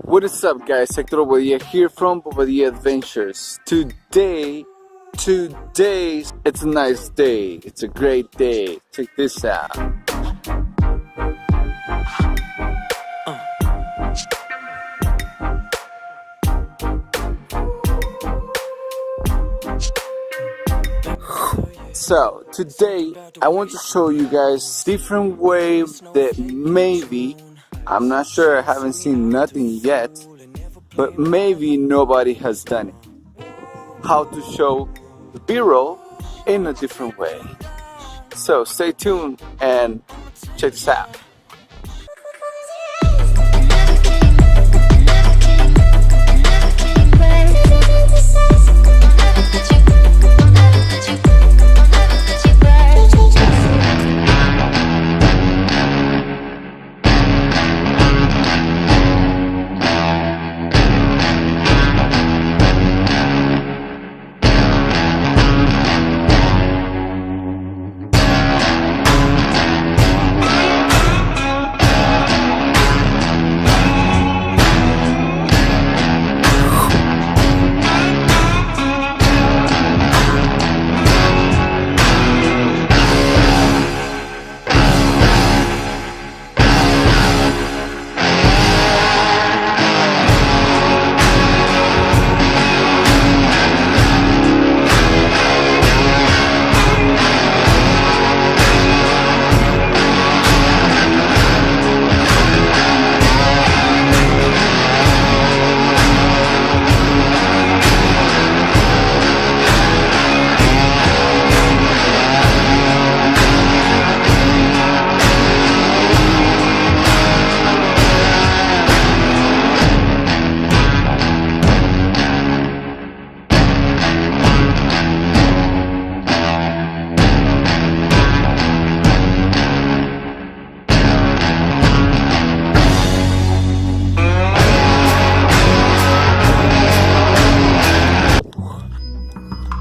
What is up, guys? Hector Bobadilla here from Bobadilla Adventures. Today, it's a nice day. It's a great day. Check this out. So today I want to show you guys different ways that maybe, I'm not sure, I haven't seen nothing yet, but maybe nobody has done it. How to show the B-roll in a different way. So stay tuned and check this out.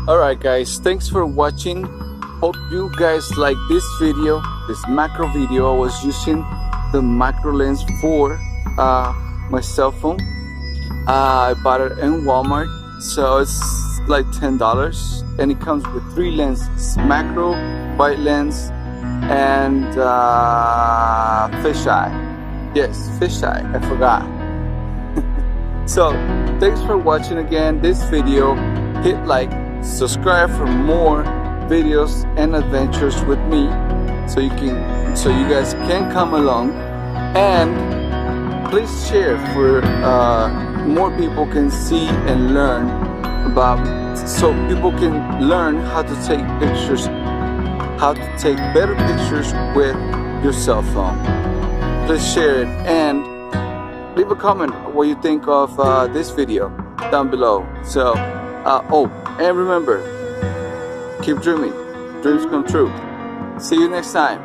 Alright guys, thanks for watching. Hope you guys like this video, this macro video. I was using the macro lens for my cell phone. I bought it in Walmart, so it's like $10, and it comes with 3 lenses: macro, wide lens, and fisheye. Yes, fisheye, I forgot. So thanks for watching again this video. Hit like, subscribe for more videos and adventures with me, so you guys can come along, and please share for more people can see and learn about, so people can learn how to take pictures, how to take better pictures with your cell phone. Please share it and leave a comment what you think of this video down below. So oh, and remember, keep dreaming. Dreams come true. See you next time.